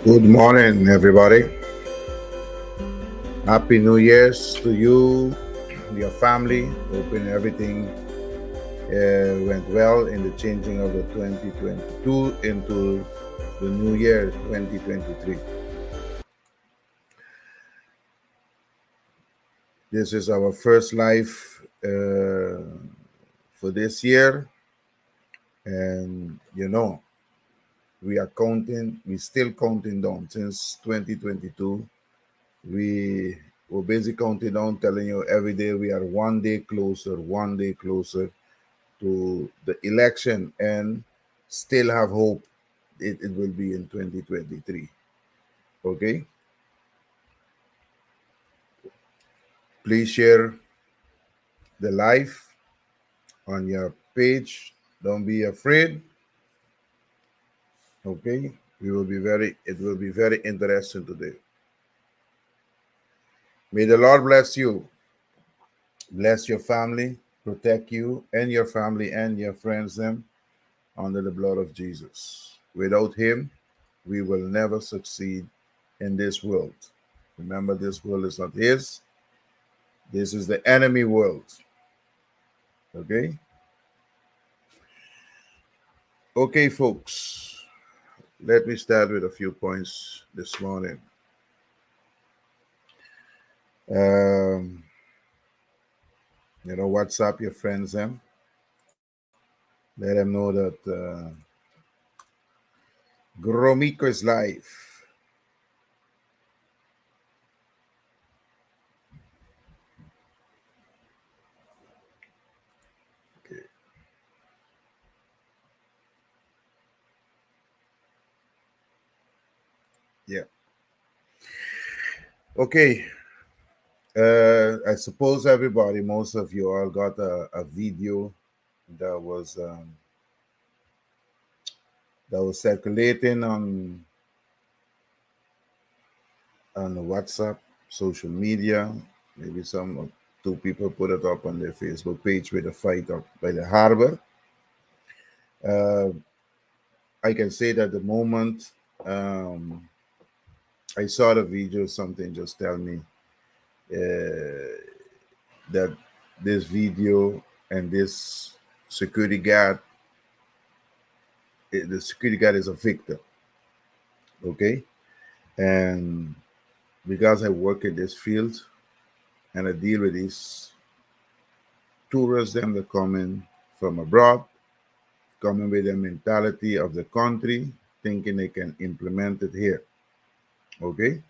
Good morning, everybody. Happy New Year's to you, your family. Hoping everything went well in the changing of the 2022 into the new year 2023. This is our first live for this year, and we're still counting down since 2022. We were basically counting down, telling you every day we are one day closer to the election, and still have hope it will be in 2023. Okay? Please share the live on your page. Don't be afraid. Okay? It will be very interesting today. May the Lord bless you, bless your family, protect you and your family and your friends them under the blood of Jesus. Without him, we will never succeed in this world. Remember, this world is not his. This is the enemy world. Okay? Okay, folks. Let me start with a few points this morning. WhatsApp your friends them. Let them know that Gromiko is live. Okay. Yeah. Okay. I suppose everybody, most of you all got a video that was circulating on WhatsApp, social media. Maybe two people put it up on their Facebook page with a fight up by the harbor. I can say that the moment I saw the video, something just tell me that this video and this security guard, the security guard is a victim. Okay, and because I work in this field and I deal with these tourists, them that come in from abroad, coming with the mentality of the country, thinking they can implement it here. Okay.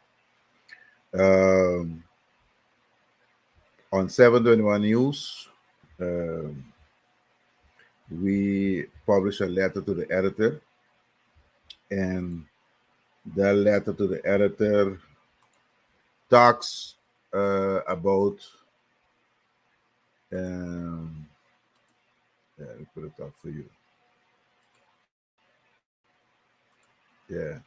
On 721 News, we published a letter to the editor, and that letter to the editor talks about let me put it up for you. Yeah.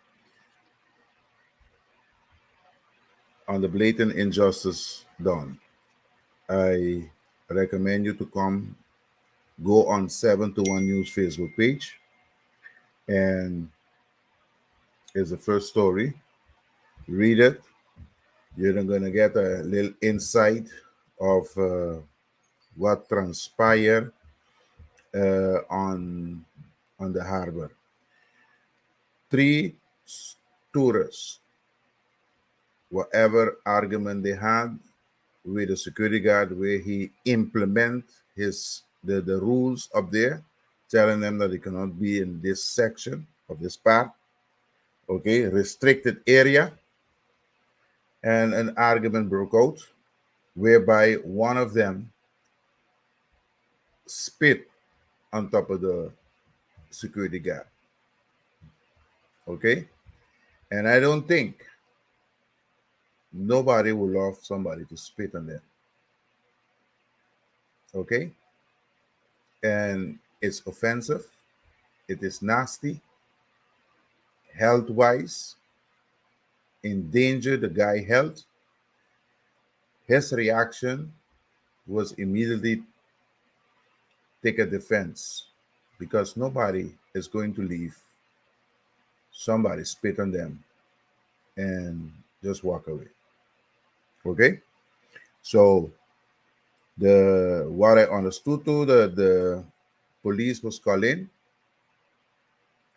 On the blatant injustice done. I recommend you to go on 721 News Facebook page, and it's the first story. Read it. You're going to get a little insight of what transpired on the harbor. 3 tourists, whatever argument they had with the security guard, where he implement the rules up there, telling them that they cannot be in this section of this park, okay, restricted area, and an argument broke out whereby one of them spit on top of the security guard. Okay, and I don't think Nobody will love somebody to spit on them. Okay? And it's offensive. It is nasty, health wise, endanger the guy's health. His reaction was immediately take a defense because nobody is going to leave somebody spit on them and just walk away. Okay? So the what I understood too, the police was called in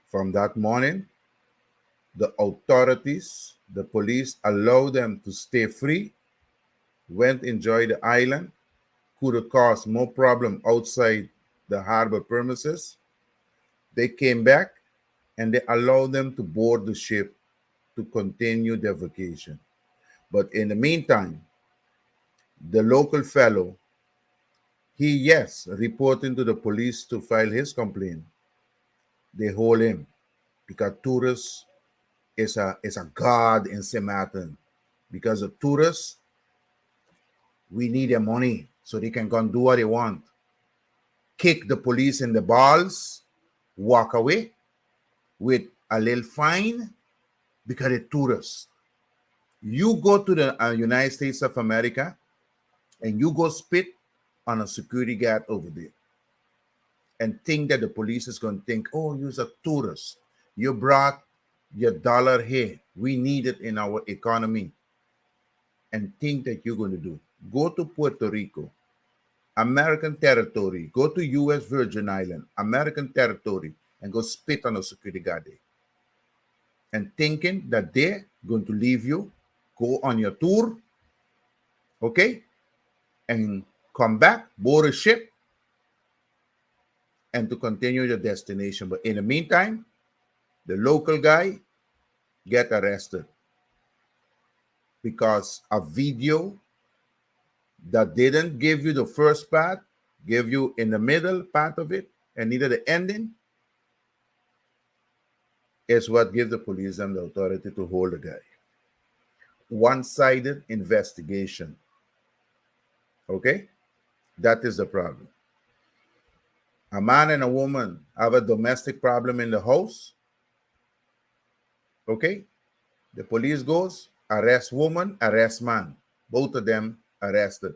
from that morning. The authorities, the police allowed them to stay free, went enjoy the island, could have caused more problem outside the harbor premises. They came back and they allowed them to board the ship to continue their vacation. But in the meantime, the local fellow, he, yes, reporting to the police to file his complaint. They hold him because tourists is a god in St. Maarten. Because the tourists, we need their money so they can go and do what they want. Kick the police in the balls, walk away with a little fine because they're tourists. You go to the United States of America and you go spit on a security guard over there and think that the police is going to think, oh, you're a tourist. You brought your dollar here. We need it in our economy. And think that you're going to do. Go to Puerto Rico, American territory. Go to U.S. Virgin Island, American territory, and go spit on a security guard there. And thinking that they're going to leave you, go on your tour, okay, and come back, board a ship, and to continue your destination. But in the meantime, the local guy get arrested because a video that didn't give you the first part, gave you in the middle part of it, and neither the ending, is what gives the police and the authority to hold the guy. One-sided investigation. Okay? That is the problem. A man and a woman have a domestic problem in the house. Okay? The police goes, arrest woman, arrest man. Both of them arrested.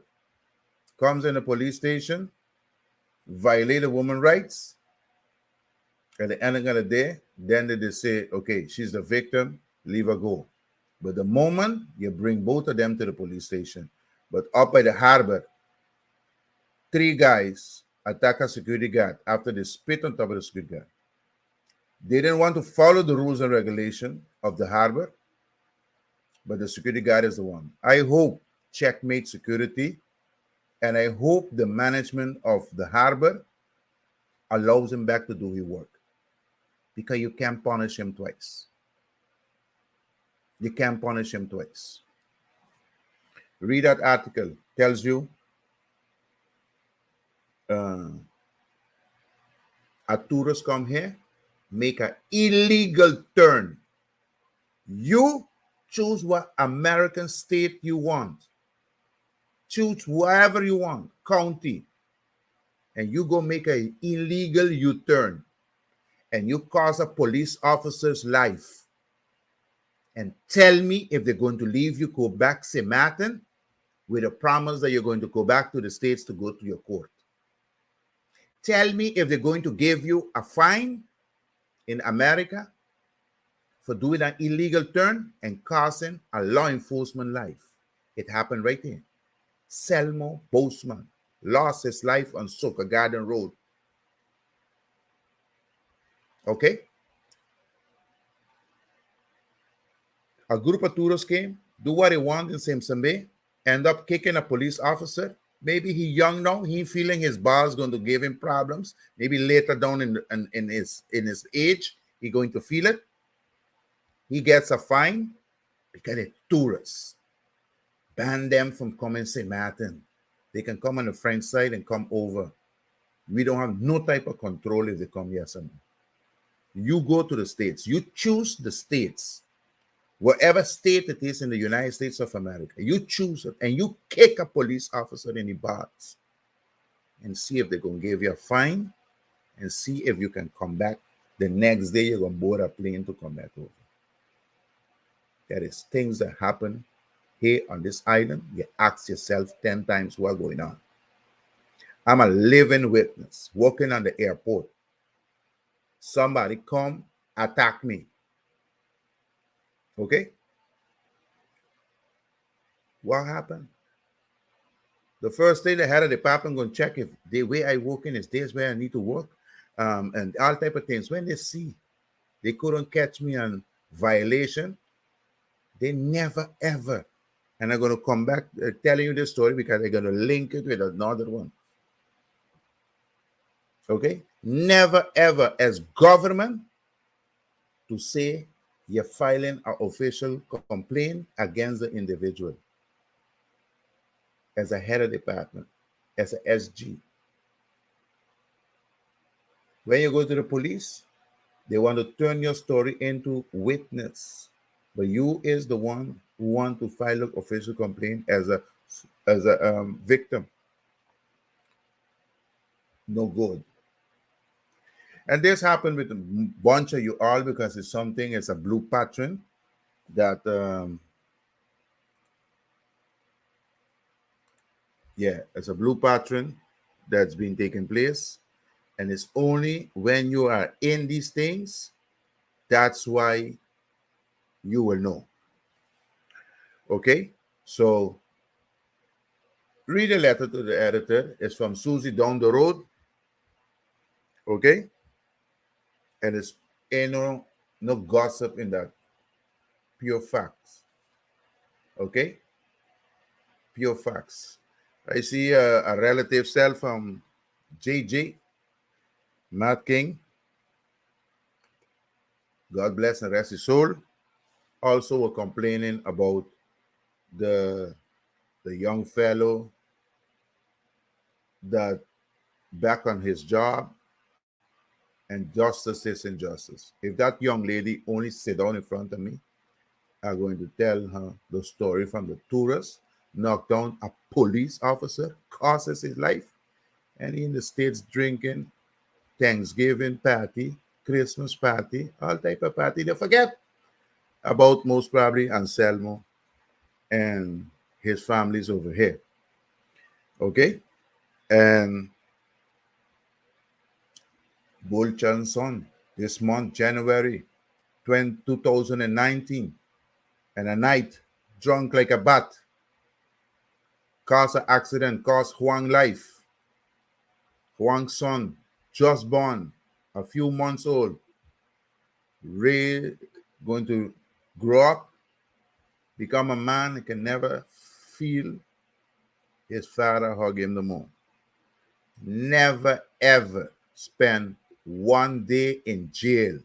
Comes in the police station, violate a woman's rights. At the end of the day, then they say, okay, she's the victim, leave her go. But the moment you bring both of them to the police station, but up by the harbor, 3 guys attack a security guard after they spit on top of the security guard. They didn't want to follow the rules and regulation of the harbor, but the security guard is the one. I hope Checkmate Security and I hope the management of the harbor allows him back to do his work, because you can't punish him twice. You can't punish him twice. Read that article. Tells you a tourist come here, make an illegal turn. You choose what American state you want. Choose wherever you want, county. And you go make an illegal U-turn. And you cause a police officer's life. And tell me if they're going to leave you, go back St. Maarten with a promise that you're going to go back to the States to go to your court. Tell me if they're going to give you a fine in America for doing an illegal turn and causing a law enforcement life. It happened right here. Selmo Boseman lost his life on Soka Garden Road. Okay? A group of tourists came, do what they want in Simpson Bay, end up kicking a police officer. Maybe he young now, he feeling his boss going to give him problems. Maybe later down in his age, he going to feel it. He gets a fine because they're tourists. Ban them from coming St. Maarten. They can come on the French side and come over. We don't have no type of control if they come here. You go to the States. You choose the states whatever state it is in the United States of America, you choose it and you kick a police officer in the butts and see if they're going to give you a fine and see if you can come back. The next day, you're going to board a plane to come back over. There is things that happen here on this island. You ask yourself 10 times what's going on. I'm a living witness, working on the airport. Somebody come attack me. Okay? What happened? The first day the head of the department going to check if the way I work in is this where I need to work, and all type of things. When they see they couldn't catch me on violation, they never ever. And I'm going to come back telling you this story because they're going to link it with another one. Okay? Never ever as government to say you're filing an official complaint against the individual as a head of department, as a SG. When you go to the police, they want to turn your story into witness, but you is the one who want to file an official complaint as a victim. No good. And this happened with a bunch of you all because it's something, it's a blue pattern that, it's a blue pattern that's been taking place. And it's only when you are in these things, that's why you will know. Okay? So, read a letter to the editor. It's from Susie down the road. Okay? And it's no gossip in that. Pure facts. Okay? Pure facts. I see a relative cell from JJ, Matt King. God bless and rest his soul. Also were complaining about the young fellow that back on his job, and justice is injustice. If that young lady only sit down in front of me, I'm going to tell her the story from the tourist, knocked down a police officer, causes his life, and in the States drinking Thanksgiving party, Christmas party, all type of party. They forget about most probably Anselmo and his family's over here. Okay? And Bull Johnson this month, January 2019, and a night, drunk like a bat, caused an accident, cost Huang life. Huang's son, just born, a few months old, Ray going to grow up, become a man, he can never feel his father hug him the more. Never ever spend one day in jail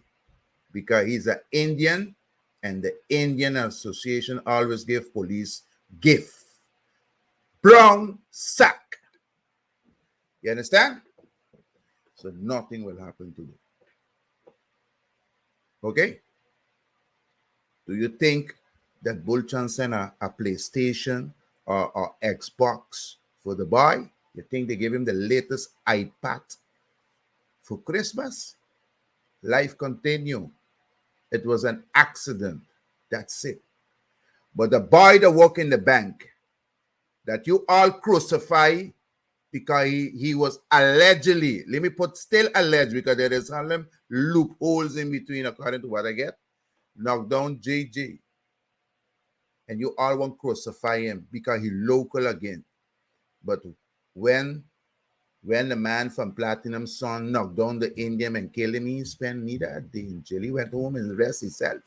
because he's an Indian, and the Indian Association always give police gift. Brown sack. You understand? So nothing will happen to you. Okay? Do you think that Bulchan sent a PlayStation or Xbox for the boy? You think they gave him the latest iPad for Christmas? Life continue. It was an accident. That's it. But the boy that worked in the bank that you all crucify because he was allegedly, let me put still alleged because there is some loopholes in between according to what I get, knocked down JJ. And you all want to crucify him because he local again. But when the man from Platinum Son knocked down the Indian and killed him, he spent neither a day in jail. He went home and rest himself.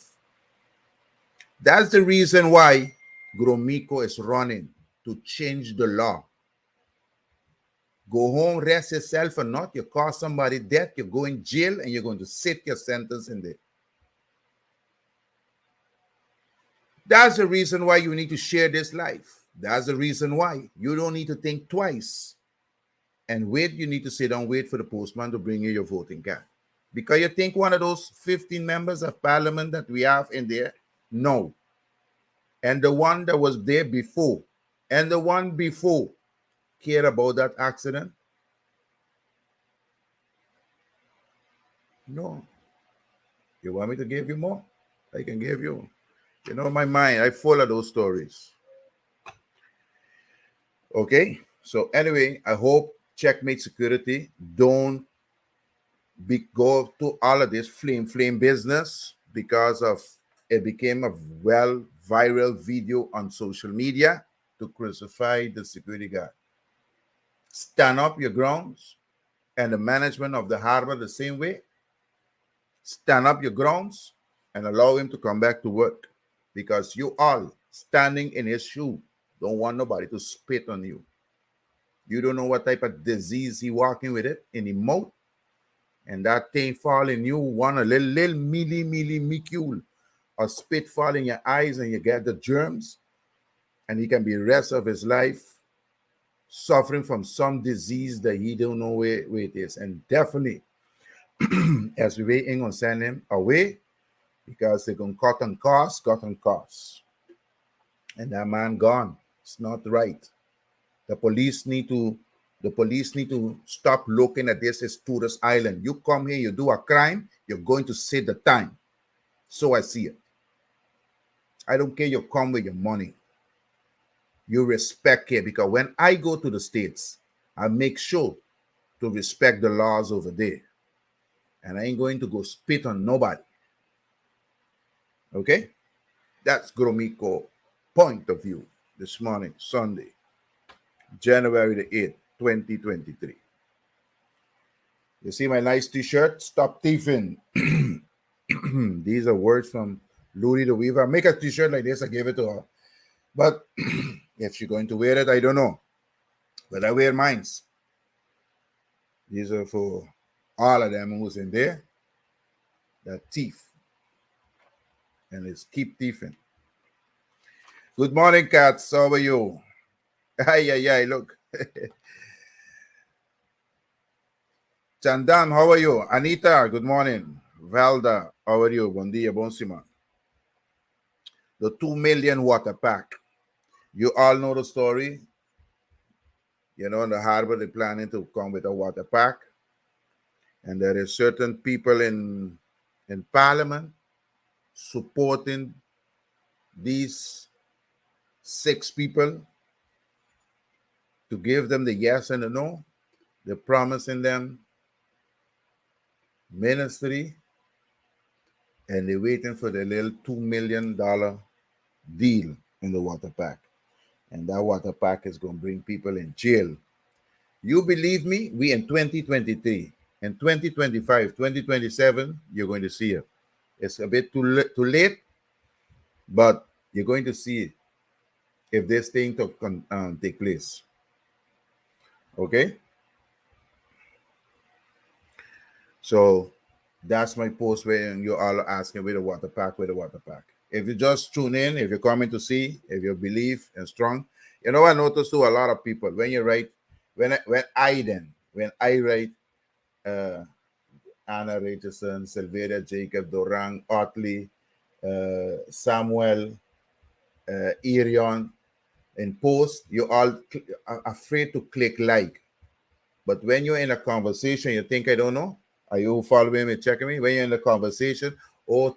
That's the reason why Gromiko is running to change the law. Go home, rest yourself or not. You cause somebody death, you go in jail, and you're going to sit your sentence in there. That's the reason why you need to share this life. That's the reason why you don't need to think twice and wait. You need to sit down, wait for the postman to bring you your voting card. Because you think one of those 15 members of parliament that we have in there? No. and the one that was there before, and the one before care about that accident? No. You want me to give you more? I can give you. You know, my mind, I full of those stories. Okay? So anyway, I hope Checkmate Security don't go to all of this flame business, because of it became a well viral video on social media to crucify the security guard. Stand up your grounds, and the management of the harbor the same way. Stand up your grounds and allow him to come back to work, because you all standing in his shoe don't want nobody to spit on you. You don't know what type of disease he walking with it in the mouth, and that thing fall in you, want a little millimicule or spit fall in your eyes, and you get the germs, and he can be the rest of his life suffering from some disease that he don't know where it is. And definitely, as we ain't gonna send him away, because they're gonna cut on costs. And that man gone. It's not right. The police need to stop looking at this as tourist island. You come here, you do a crime, you're going to sit the time. So I see it. I don't care you come with your money. You respect here, because when I go to the States, I make sure to respect the laws over there. And I ain't going to go spit on nobody. Okay? That's Gromiko point of view this morning, Sunday, January the 8th, 2023. You see my nice t-shirt? Stop thieving. These are words from Louie the Weaver. Make a t-shirt like this, I gave it to her. But if she's going to wear it, I don't know. But I wear mine. These are for all of them who's in there that thief. And let's keep thieving. Good morning, cats. How are you? Ay, look. Chandan, how are you? Anita, good morning. Valda, how are you? Bon dia, bonsima. The 2 million water pack. You all know the story. You know, in the harbor, they're planning to come with a water pack. And there is certain people in parliament supporting these 6 people to give them the yes and the no. They're promising them ministry, and they're waiting for the little $2 million deal in the water pack. And that water pack is going to bring people in jail. You believe me? We in 2023, in 2025, 2027, you're going to see it. It's a bit too late, but you're going to see it if this thing take place. Okay? So that's my post where you all are asking with the water pack. If you just tune in, if you're coming to see, if you believe and strong, you know, I notice too, a lot of people, when you write, when I write Anna Richardson, Sylvia Jacob, Dorang, Otley, Samuel, Irion, in post, you all are afraid to click like. But when you're in a conversation, you think I don't know? Are you following me, checking me? When you're in a conversation,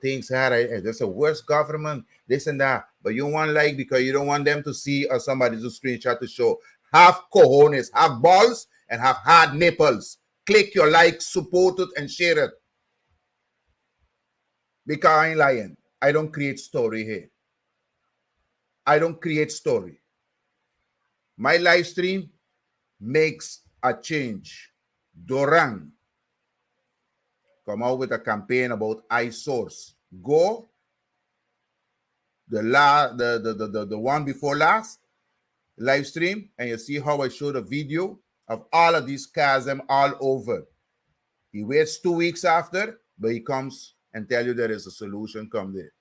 things hard. There's a worse government, this and that. But you want like because you don't want them to see or somebody to screenshot to show. Have cojones, have balls, and have hard nipples. Click your like, support it, and share it. Because I ain't lying. I don't create story here. I don't create story. My live stream makes a change. Dorang come out with a campaign about iSource. Go the one before last live stream, and you see how I showed a video of all of these chasm all over. He waits 2 weeks after, but he comes and tell you there is a solution come there.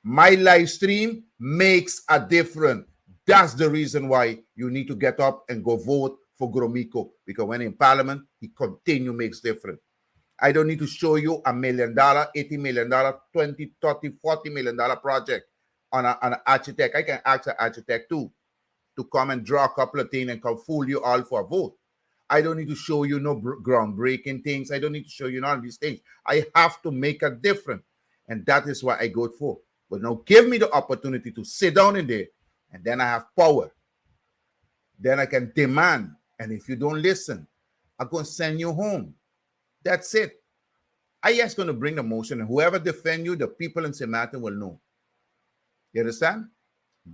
My live stream makes a difference. That's the reason why you need to get up and go vote for Gromiko, because when in parliament, he continue makes difference. I don't need to show you $1 million, $80 million, $20, $30, $40 million project. on an architect. I can ask an architect too to come and draw a couple of things and come fool you all for a vote. I don't need to show you no groundbreaking things. I don't need to show you none of these things. I have to make a difference. And that is what I go for. But now give me the opportunity to sit down in there, and then I have power. Then I can demand. And if you don't listen, I'm going to send you home. That's it. I just going to bring the motion, and whoever defend you, the people in St. Maarten will know. You understand?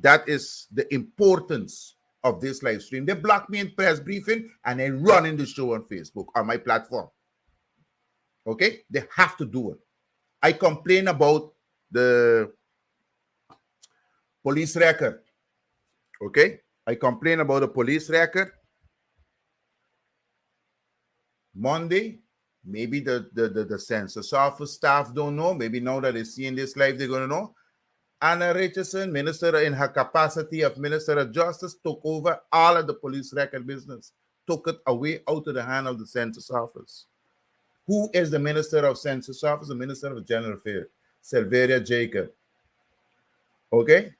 That is the importance of this live stream. They block me in press briefing, and they run in the show on Facebook, on my platform. Okay? They have to do it. I complain about the police record. Okay? I complain about the police record. Monday, maybe the census office staff don't know. Maybe now that they see in this live, they're going to know. Anna Richardson, minister in her capacity of Minister of Justice, took over all of the police record business, took it away out of the hand of the census office. Who is the minister of census office? The minister of general affairs, Sylvia Jacob. Okay?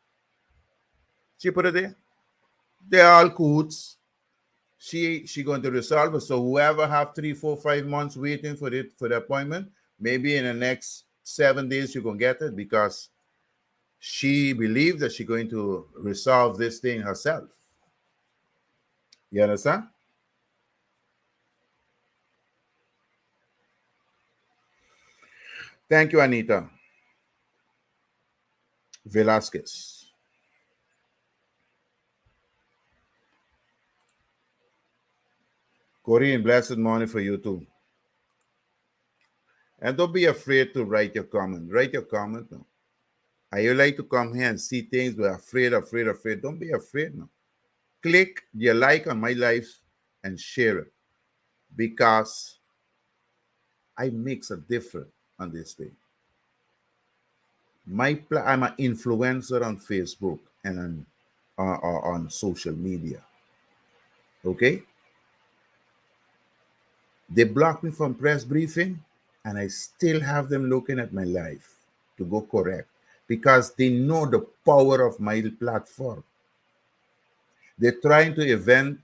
She put it there. They're all coots. She going to resolve it. So whoever have 3, 4, 5 months waiting for the appointment, maybe in the next 7 days you're going to get it, because she believes that she's going to resolve this thing herself. You understand? Thank you, Anita Velasquez. Corinne, blessed morning for you too. And don't be afraid to write your comment. Write your comment now. And you like to come here and see things, but afraid. Don't be afraid now. Click your like on my live and share it, because I makes a difference on this thing. I'm an influencer on Facebook and on social media. Okay? They blocked me from press briefing, and I still have them looking at my life to go correct, because they know the power of my platform. They're trying to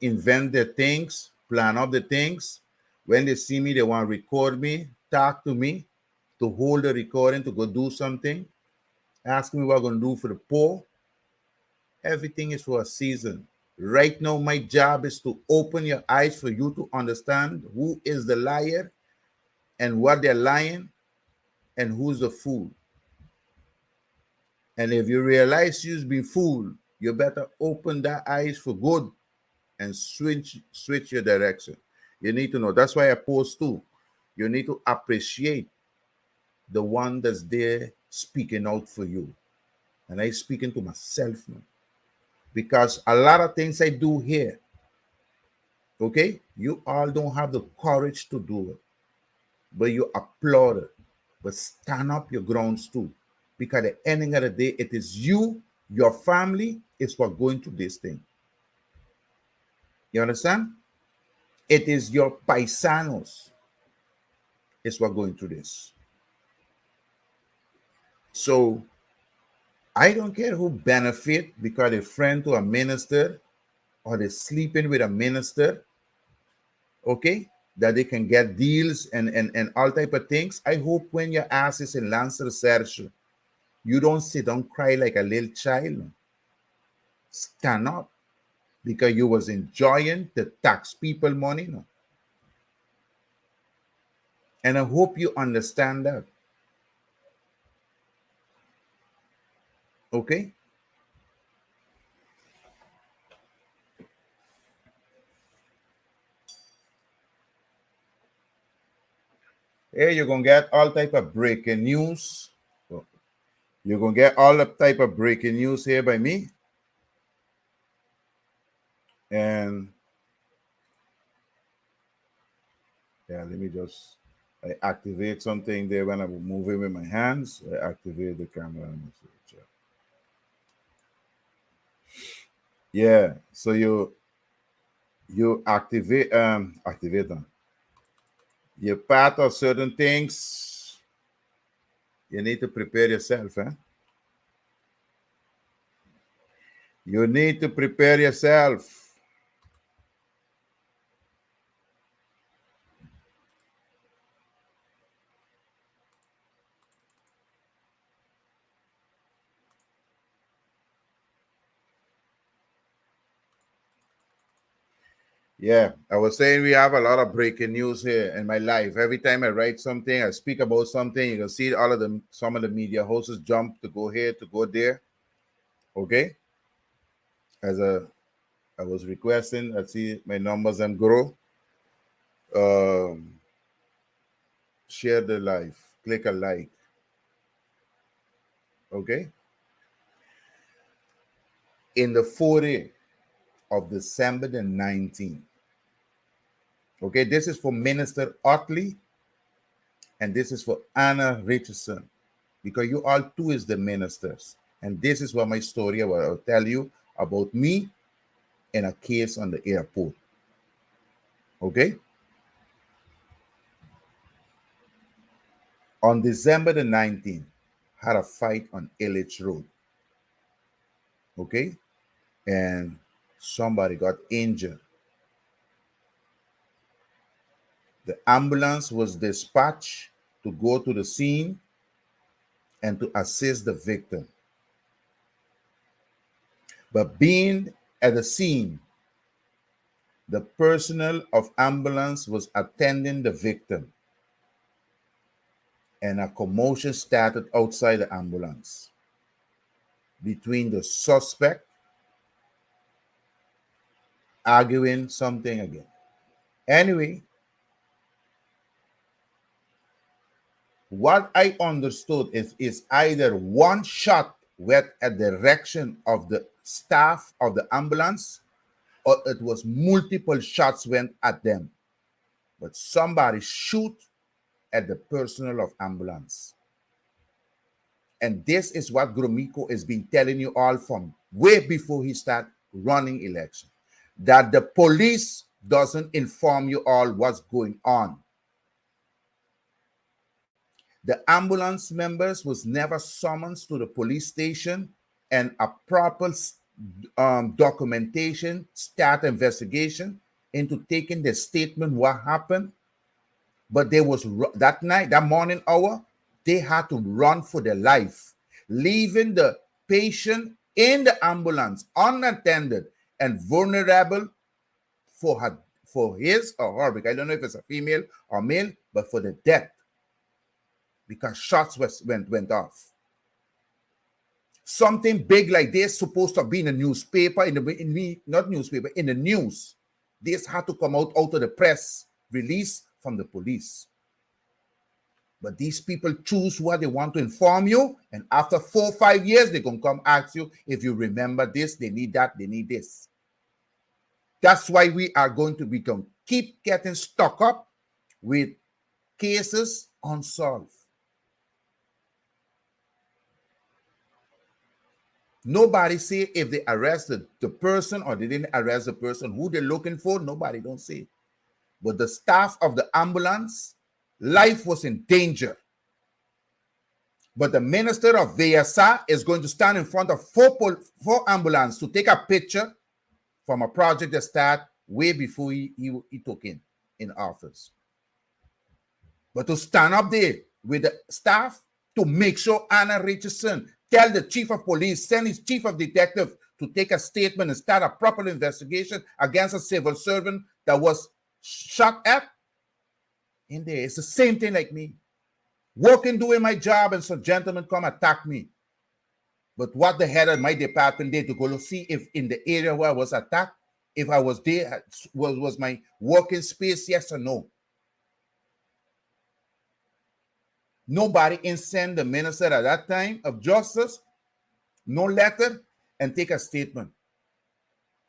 invent the things, plan up the things. When they see me, they want to record me, talk to me, to hold the recording, to go do something, ask me what I'm going to do for the poor. Everything is for a season. Right now, my job is to open your eyes for you to understand who is the liar and what they're lying and who's the fool. And if you realize you've been fooled, you better open that eyes for good and switch your direction. You need to know. That's why I post too. You need to appreciate the one that's there speaking out for you. And I'm speaking to myself now, because a lot of things I do here, okay, you all don't have the courage to do it, but you applaud it. But stand up your grounds too, because at the ending of the day, it is you, your family is what going through this thing. You understand? It is your paisanos is what going through this. So I don't care who benefit because they're friend to a minister or they're sleeping with a minister, okay, that they can get deals and all type of things. I hope when your ass is in Lance Research, you don't sit down cry like a little child. Stand up, because you was enjoying the tax people money. No? And I hope you understand that. Okay? Here you're going to get all type of breaking news. You're going to get all the type of breaking news here by me. And yeah, let me just, I activate something there when I'm moving with my hands. I activate the camera. Yeah, so you activate them. You're part of certain things. You need to prepare yourself, eh? You need to prepare yourself. Yeah, I was saying we have a lot of breaking news here in my life. Every time I write something, I speak about something, you can see all of them, some of the media hosts jump to go here, to go there. Okay? I was requesting, I see my numbers them grow. Um, Share the live, click a like. Okay? In the 40th of December the 19th. Okay, this is for Minister Otley and this is for Anna Richardson, because you all two is the ministers. And this is what my story I'll tell you about me in a case on the airport. Okay? On December the 19th, had a fight on LH Road. Okay? And somebody got injured. The ambulance was dispatched to go to the scene and to assist the victim. But being at the scene, the personnel of ambulance was attending the victim, and a commotion started outside the ambulance between the suspect arguing something again. Anyway, what I understood is either one shot went at the direction of the staff of the ambulance, or it was multiple shots went at them. But somebody shoot at the personnel of ambulance. And this is what Gromiko has been telling you all from way before he started running election, that the police doesn't inform you all what's going on. The ambulance members was never summoned to the police station, and a proper documentation, start investigation into taking the statement what happened. But there was that night, that morning hour, they had to run for their life, leaving the patient in the ambulance unattended and vulnerable for his or her, because I don't know if it's a female or male, but for the death, because shots went off. Something big like this supposed to be in the newspaper, not newspaper, in the news. This had to come out of the press release from the police. But these people choose what they want to inform you, and after 4 or 5 years, they're going to come ask you if you remember this, they need that, they need this. That's why we are going to keep getting stuck up with cases unsolved. Nobody say if they arrested the person or they didn't arrest the person, who they're looking for, nobody don't say. But the staff of the ambulance, life was in danger. But the minister of VSA is going to stand in front of four ambulance to take a picture from a project that started way before he took in office. But to stand up there with the staff to make sure Anna Richardson tell the chief of police, send his chief of detective to take a statement and start a proper investigation against a civil servant that was shot at in there. It's the same thing like me. Working, doing my job, and some gentlemen come attack me. But what the head of my department did to go to see if in the area where I was attacked, if I was there, was my working space, yes or no? Nobody send the minister at that time of justice, no letter, and take a statement.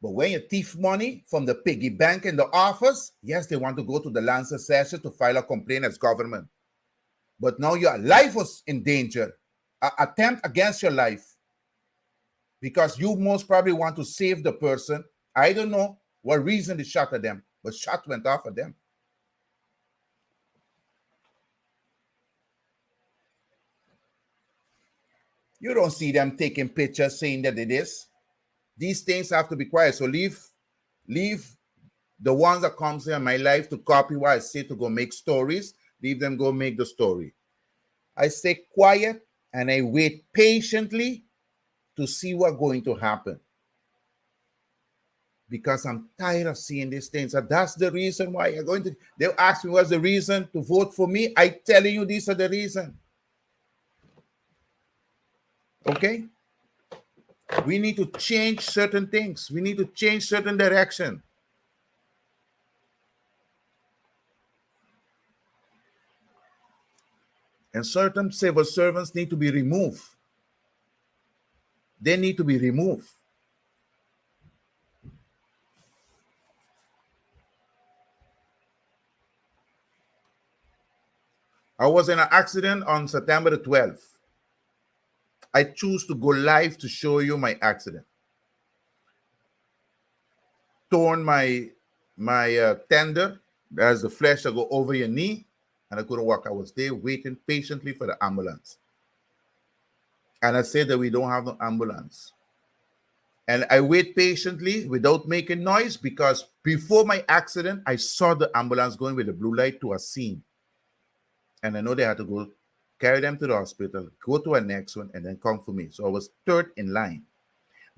But when you thief money from the piggy bank in the office, yes, they want to go to the land succession to file a complaint as government. But now your life was in danger, an attempt against your life, because you most probably want to save the person. I don't know what reason they shot at them, but shot went off at them. You don't see them taking pictures saying that it is. These things have to be quiet. So leave the ones that comes in my life to copy what I say to go make stories. Leave them go make the story. I stay quiet and I wait patiently to see what's going to happen. Because I'm tired of seeing these things. And that's the reason why you're going to, they'll ask me what's the reason to vote for me. I telling you these are the reason. Okay? We need to change certain things. We need to change certain direction. And certain civil servants need to be removed. They need to be removed. I was in an accident on September the 12th. I choose to go live to show you my accident. Torn my tender. There's the flesh that go over your knee, and I couldn't walk. I was there waiting patiently for the ambulance. And I said that we don't have no ambulance. And I wait patiently without making noise because before my accident, I saw the ambulance going with the blue light to a scene. And I know they had to go carry them to the hospital, go to a next one, and then come for me. So I was third in line.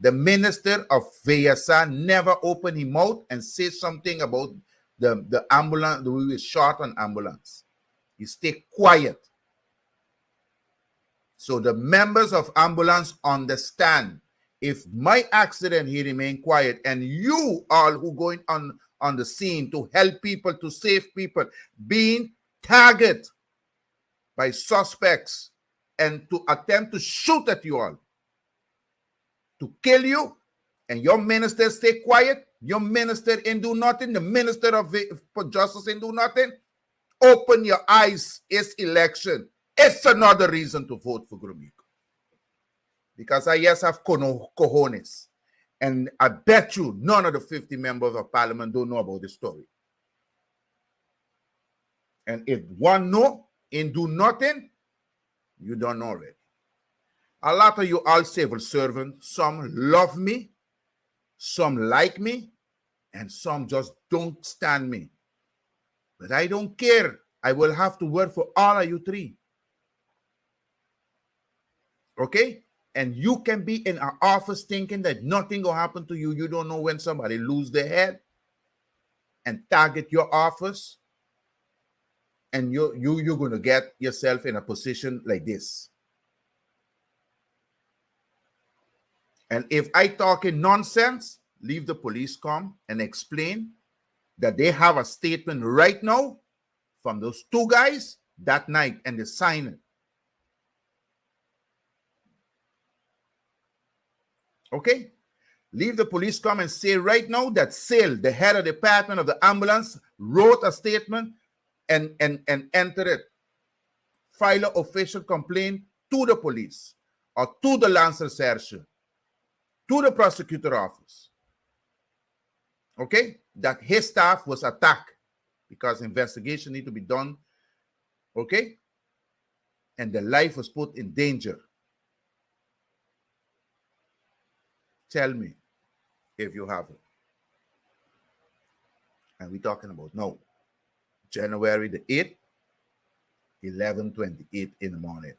The minister of VENCIDO never opened his mouth and said something about the ambulance, we were short on ambulance. He stayed quiet. So the members of ambulance understand if my accident, he remained quiet, and you all who going on the scene to help people, to save people, being targeted by suspects and to attempt to shoot at you all, to kill you, and your minister stay quiet, your minister ain't do nothing, the minister for justice ain't do nothing, open your eyes. It's election. It's another reason to vote for Grumiko. Because I yes have cojones. And I bet you none of the 50 members of parliament don't know about this story. And if one know and do nothing, you don't know already. A lot of you all civil servants, some love me, some like me, and some just don't stand me. But I don't care. I will have to work for all of you three. Okay? And you can be in an office thinking that nothing will happen to you. You don't know when somebody lose their head and target your office, and you're going to get yourself in a position like this. And if I talk in nonsense, leave the police come and explain that they have a statement right now from those two guys that night, and they sign it. Okay? Leave the police come and say right now that Sale, the head of the department of the ambulance, wrote a statement and enter it. File an official complaint to the police or to the Lancer Sergeant, to the prosecutor office. Okay? That his staff was attacked because investigation need to be done. Okay? And the life was put in danger. Tell me if you have it. And we're talking about now, January the 8th, 11:28 in the morning.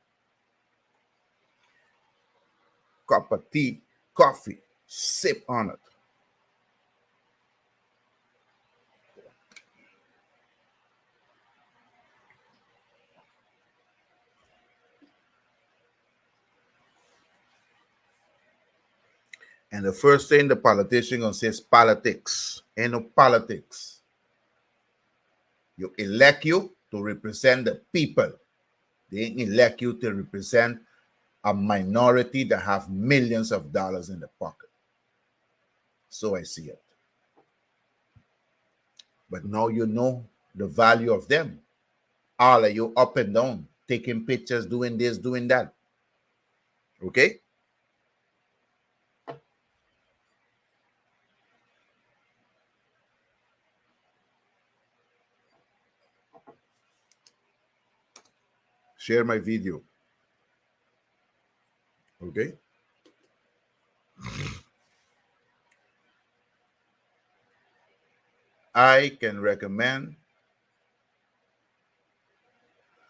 Cup of tea, coffee, sip on it. And the first thing the politician gonna say is politics. Ain't no politics. You elect you to represent the people. They ain't elect you to represent a minority that have millions of dollars in the pocket. So I see it. But now you know the value of them. All of you up and down, taking pictures, doing this, doing that. Okay? Share my video. Okay? I can recommend.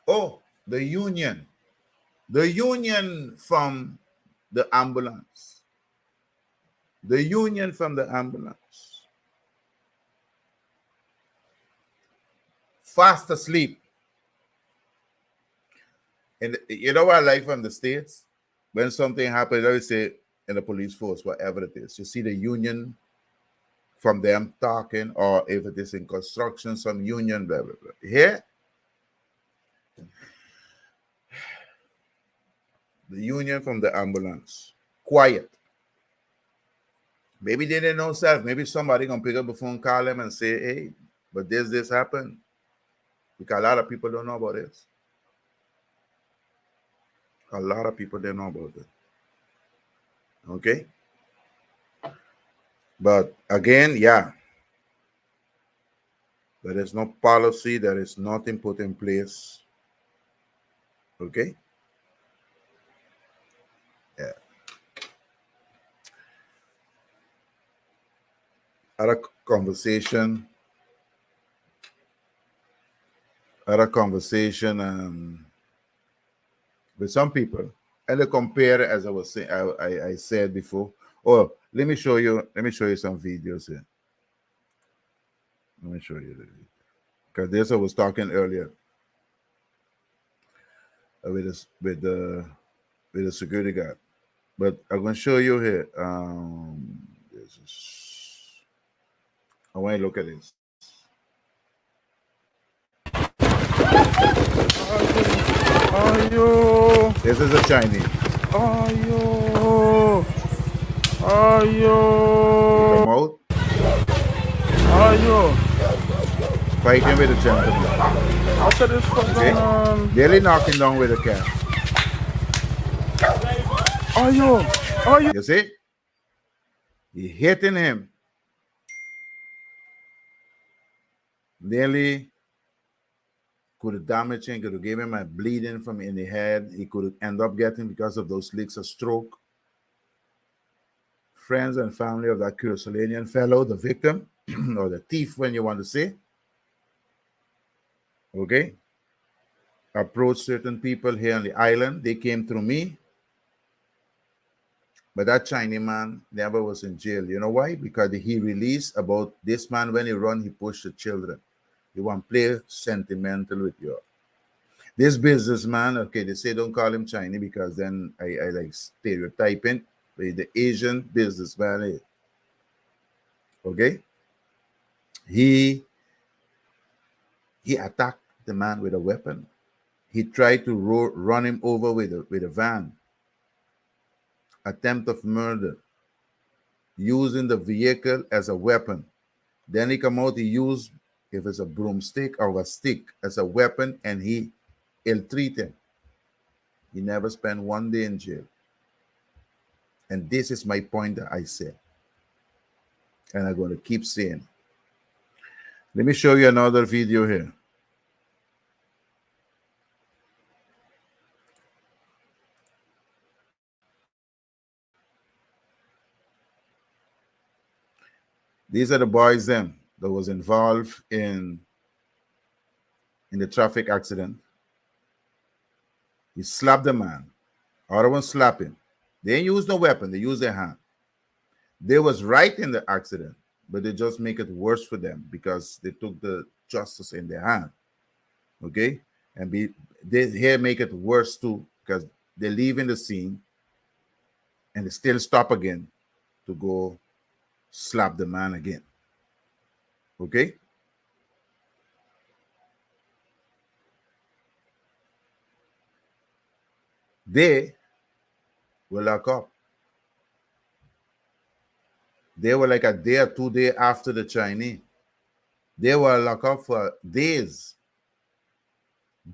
Oh, the union. The union from the ambulance. The union from the ambulance. Fast asleep. And you know what I like from the States? When something happens, I would say in the police force, whatever it is, you see the union from them talking, or if it is in construction, some union, blah, blah, blah. Here, the union from the ambulance. Quiet. Maybe they didn't know self. Maybe somebody gonna pick up the phone, call them and say, hey, but this happened. Because a lot of people don't know about this. A lot of people don't know about it. Okay? But again, yeah, there is no policy, there is nothing put in place. Okay? Yeah. Had a conversation with some people, and they compare, as I was saying, I said before. Oh, let me show you some videos here. Let me show you because this I was talking earlier with the security guard, but I'm going to show you here. This is, I want to look at this. Ayo. This is a Chinese. Ayo. Come Ayo. out Ayo. fighting with the gentleman. I said this fucking Okay? Nearly knocking down with a cat. Ayo. Ayo. You see? He hitting him. Nearly could have damaged him, could have given him a bleeding from in the head. He could end up getting, because of those leaks, a stroke. Friends and family of that Curacilian fellow, the victim, or the thief, when you want to say, okay, approached certain people here on the island. They came through me. But that Chinese man never was in jail. You know why? Because he released about this man, when he run, he pushed the children. He want to play sentimental with you. This businessman, okay, they say don't call him Chinese because then I like stereotyping. But the Asian businessman, okay? He attacked the man with a weapon. He tried to run him over with a van. Attempt of murder. Using the vehicle as a weapon. Then he come out, he used, if it's a broomstick or a stick, as a weapon, and he ill-treat him. He never spent 1 day in jail. And this is my point that I said. And I'm going to keep saying. Let me show you another video here. These are the boys them that was involved in the traffic accident. He slapped the man. Other one slap him. They ain't use no weapon. They use their hand. They was right in the accident, but they just make it worse for them because they took the justice in their hand. Okay? And they here make it worse too because they leave in the scene and they still stop again to go slap the man again. Okay? They were locked up. They were like a day or 2 days after the Chinese. They were locked up for days.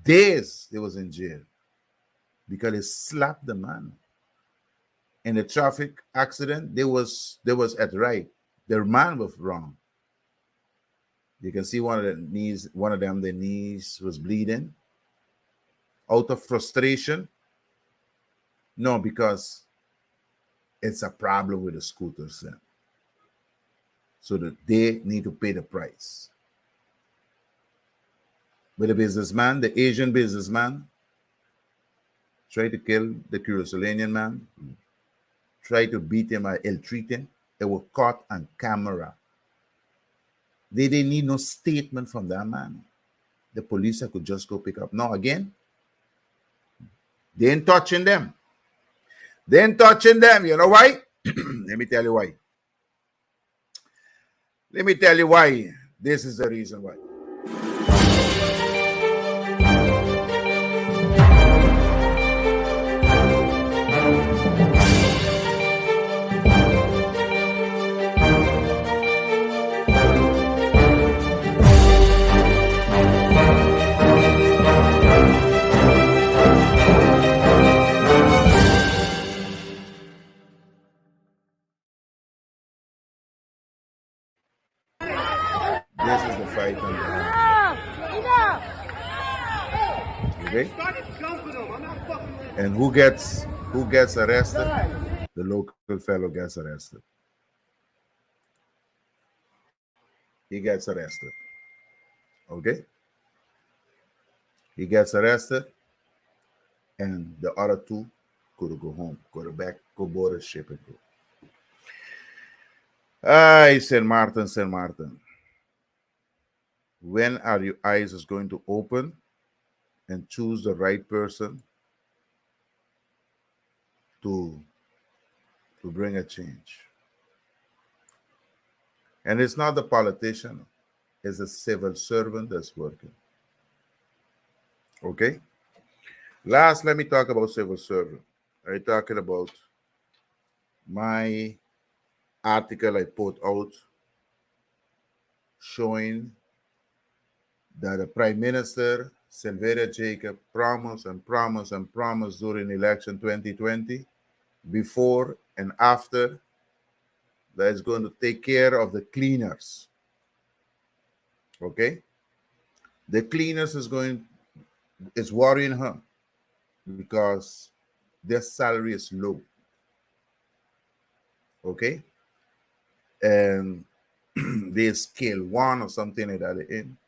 Days they was in jail because they slapped the man. In the traffic accident, they was at right. The man was wrong. You can see one of them, the knees was bleeding. Out of frustration. No, because it's a problem with the scooters. so that they need to pay the price. But the businessman, the Asian businessman, tried to kill the Curacao man, tried to beat him at ill-treating. They were caught on camera. They didn't need no statement from that man. The police could just go pick up. Now again, they ain't touching them. They ain't touching them. You know why? Let me tell you why. Let me tell you why. This is the reason why. This is the fight on the okay? And who gets arrested? The local fellow gets arrested. He gets arrested. Okay? He gets arrested, and the other two could go home, go board a ship and go. St. Maarten, St. Maarten. When are your eyes is going to open and choose the right person to bring a change? And it's not the politician, it's a civil servant that's working. Okay? Last, let me talk about civil servant. I'm talking about my article I put out showing that the Prime Minister, Sylvia Jacob, promised and promised and promised during election 2020, before and after, that is going to take care of the cleaners. Okay? The cleaners is worrying her because their salary is low. Okay? And they scale one or something like that in.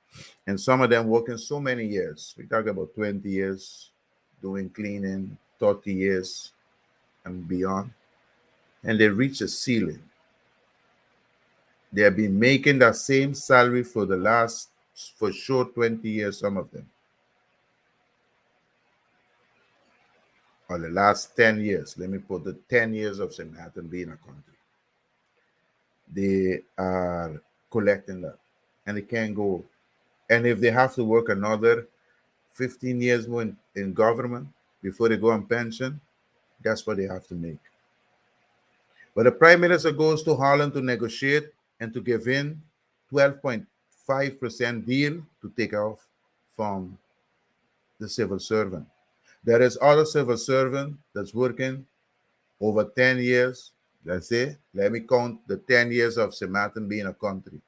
And some of them working so many years. We talk about 20 years doing cleaning, 30 years and beyond. And they reach a ceiling. They have been making that same salary for sure 20 years, some of them. Or the last 10 years. Let me put the 10 years of St. Maarten being a country. They are collecting that. And they can't go. And if they have to work another 15 years more in government before they go on pension, that's what they have to make. But the Prime Minister goes to Holland to negotiate and to give in 12.5% deal to take off from the civil servant. There is other civil servant that's working over 10 years. Let's say, let me count the 10 years of St. Maarten being a country.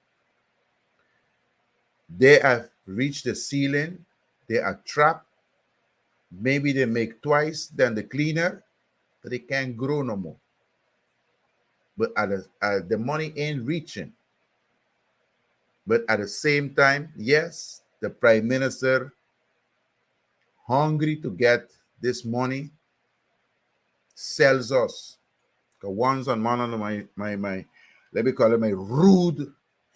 They have reached the ceiling. They are trapped. Maybe they make twice than the cleaner, but they can't grow no more. But the money ain't reaching. But at the same time, yes, the Prime Minister hungry to get this money sells us. Because once on one of my let me call it my rude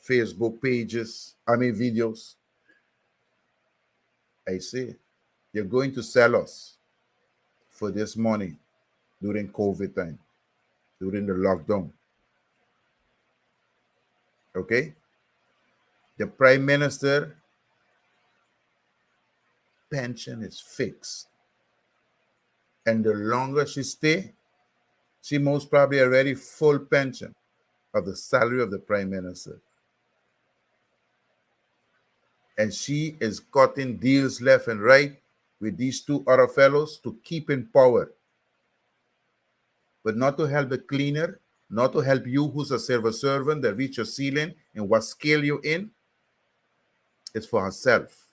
Facebook pages, videos, I say, you're going to sell us for this money during COVID time, during the lockdown. Okay? The Prime Minister pension is fixed. And the longer she stay, she most probably already full pension of the salary of the Prime Minister. And she is cutting deals left and right with these two other fellows to keep in power. But not to help the cleaner, not to help you who's a civil servant that reach your ceiling and what scale you in. It's for herself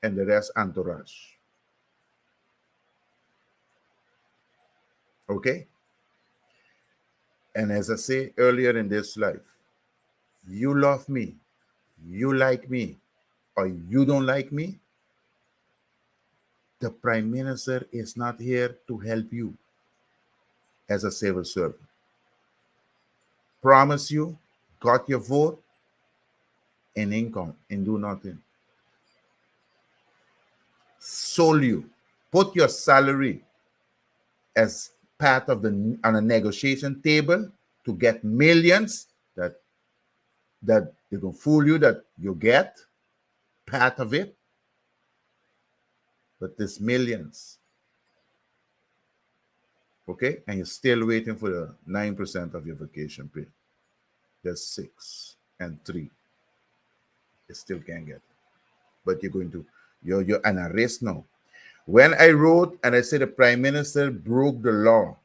and the rest entourage. Okay? And as I say earlier in this life, you love me, you like me, or you don't like me, the prime minister is not here to help you as a civil servant. Promise you, got your vote and income and do nothing. Sold you, put your salary as part of the on a negotiation table to get millions that they can fool you that you get part of it, but there's millions, okay? And you're still waiting for the 9% of your vacation pay. There's 6 and 3. You still can't get it. But you're an arrest now. When I wrote and I said the prime minister broke the law,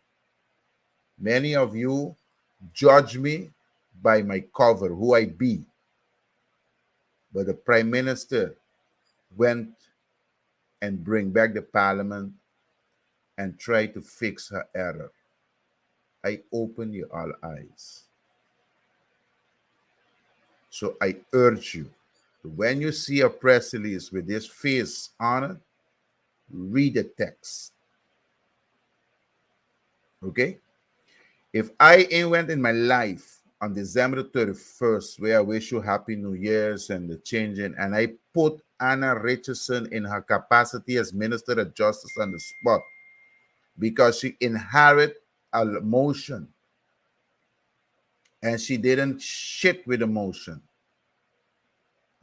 many of you judge me by my cover, who I be. But the prime minister went and bring back the parliament and try to fix her error. I open your all eyes. So I urge you, when you see a press release with this face on it, read the text. Okay? If I went in my life on December 31st, where I wish you Happy New Year's and the changing, and I put Anna Richardson in her capacity as Minister of Justice on the spot because she inherit a motion and she didn't shit with the motion.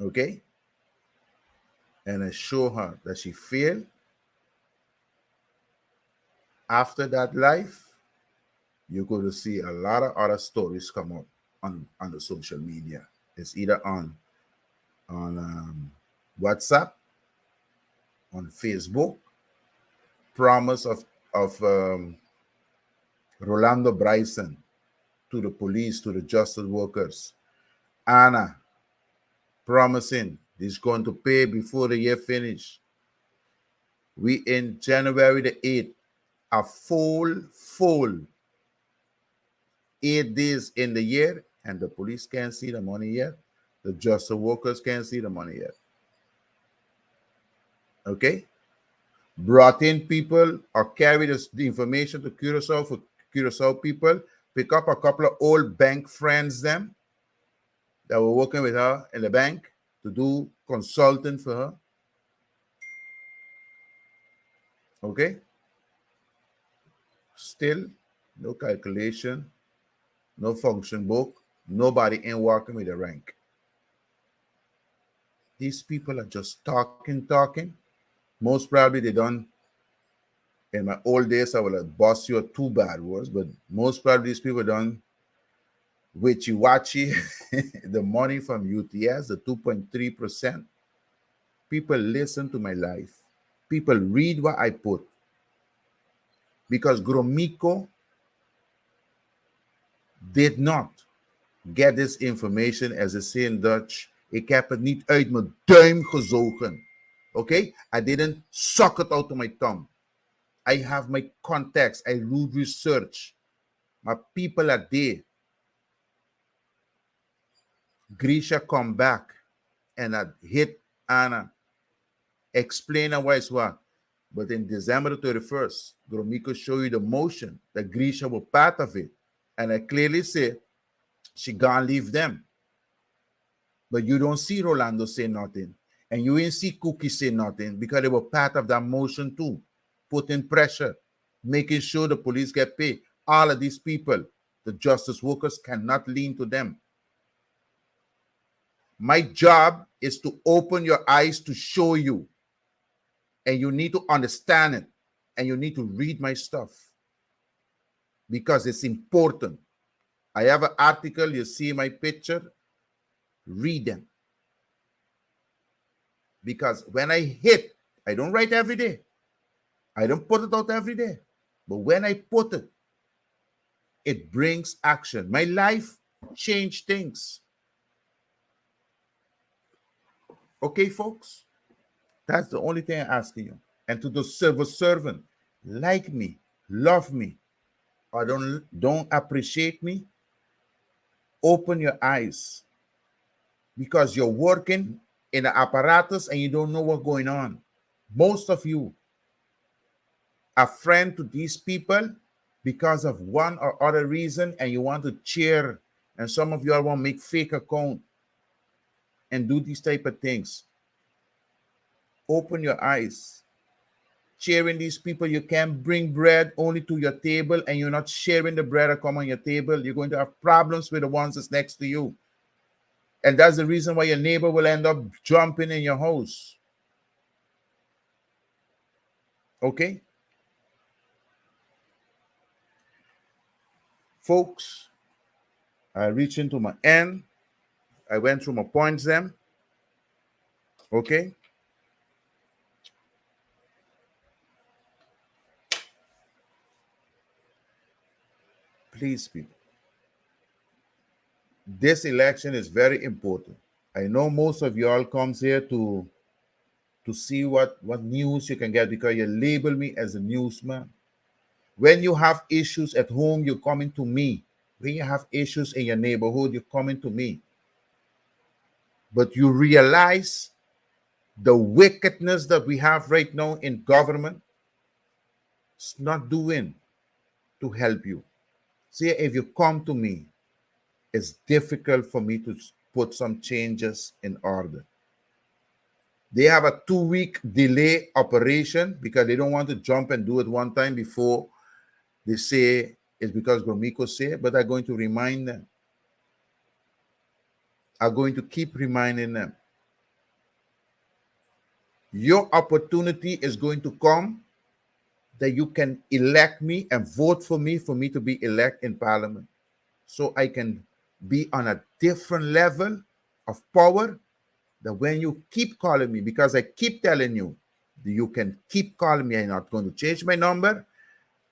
Okay? And I show her that she failed. After that life, you're going to see a lot of other stories come up on the social media. It's either on WhatsApp, on Facebook, promise of Rolando Bryson to the police, to the justice workers. Anna promising he's going to pay before the year finish. We in January the 8th, a full 8 days in the year, and the police can't see the money yet. The justice workers can't see the money yet. Okay? Brought in people or carried the information to Curacao for Curacao people, pick up a couple of old bank friends them that were working with her in the bank to do consulting for her. Okay? Still, no calculation, no function book, nobody ain't working with a rank. These people are just talking. Most probably they done, in my old days, I would have bossed you 2 bad words, but most probably these people done witchy-watchy, the money from UTS, the 2.3%. People listen to my life. People read what I put. Because Gromyko did not get this information, as they say in Dutch. Ik heb het niet uit mijn duim gezogen. Okay? I didn't suck it out of my tongue. I have my context. I do research. My people are there. Grisha come back and I hit Anna. Explain why it's what. But in December 31st, Gromyko show you the motion that Grisha was part of it. And I clearly say she gonna leave them. But you don't see Rolando say nothing. And you ain't see Cookie say nothing because they were part of that motion too. Putting pressure, making sure the police get paid. All of these people, the justice workers cannot lean to them. My job is to open your eyes to show you. And you need to understand it. And you need to read my stuff. Because it's important. I have an article, you see my picture. Read them. Because when I hit, I don't write every day. I don't put it out every day. But when I put it, it brings action. My life changed things. Okay, folks? That's the only thing I'm asking you. And to the civil servant, like me, love me, or don't appreciate me, open your eyes, because you're working in the apparatus and you don't know what's going on. Most of you are friend to these people because of one or other reason, and you want to cheer, and some of you all want to make fake account and do these type of things. Open your eyes. Sharing these people, you can't bring bread only to your table, and you're not sharing the bread that come on your table. You're going to have problems with the ones that's next to you, and that's the reason why your neighbor will end up jumping in your house. Okay, folks, I reach into my end. I went through my points then. Okay, please, people, this election is very important. I know most of y'all comes here to see what news you can get, because you label me as a newsman. When you have issues at home, you're coming to me. When you have issues in your neighborhood, you're coming to me. But you realize the wickedness that we have right now in government is not doing to help you. See, if you come to me, it's difficult for me to put some changes in order. They have a 2-week delay operation because they don't want to jump and do it one time before they say it's because Gromiko say, but I'm going to remind them. I'm going to keep reminding them. Your opportunity is going to come that you can elect me and vote for me to be elected in parliament, so I can be on a different level of power. That when you keep calling me, because I keep telling you, you can keep calling me. I'm not going to change my number.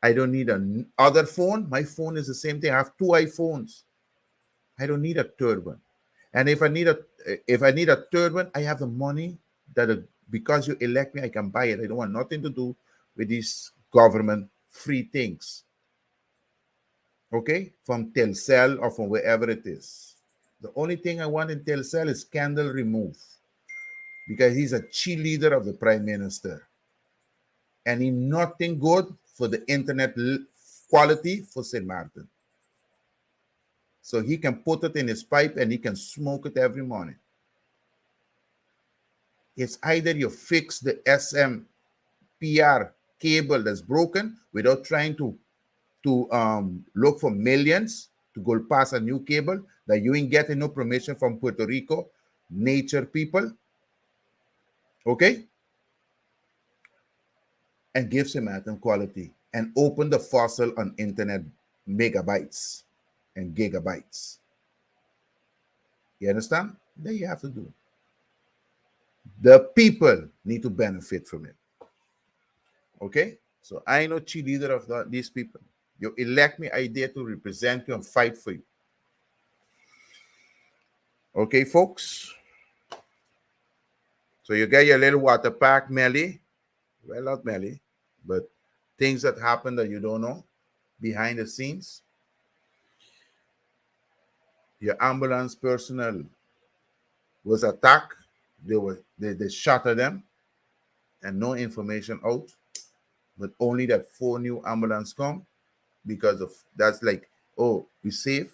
I don't need another phone. My phone is the same thing. I have 2 iPhones. I don't need a third one. And if I need a third one, I have the money that because you elect me, I can buy it. I don't want nothing to do with these government free things. Okay? From Telcel or from wherever it is. The only thing I want in Telcel is scandal remove, because he's a cheerleader of the prime minister. And he nothing good for the internet quality for St. Maarten. So he can put it in his pipe and he can smoke it every morning. It's either you fix the SMPR cable that's broken without trying to look for millions to go past a new cable that you ain't getting no permission from Puerto Rico nature people. Okay? And give St. Maarten quality and open the fossil on internet megabytes and gigabytes. You understand? Then you have to do. The people need to benefit from it. Okay? So I know cheerleader of these people. You elect me, I dare to represent you and fight for you. Okay, folks? So you get your little water pack, Melly. Well, not Melly, but things that happen that you don't know behind the scenes. Your ambulance personnel was attacked. They shot at them and no information out. But only that 4 new ambulance come because of that's like, oh, we safe.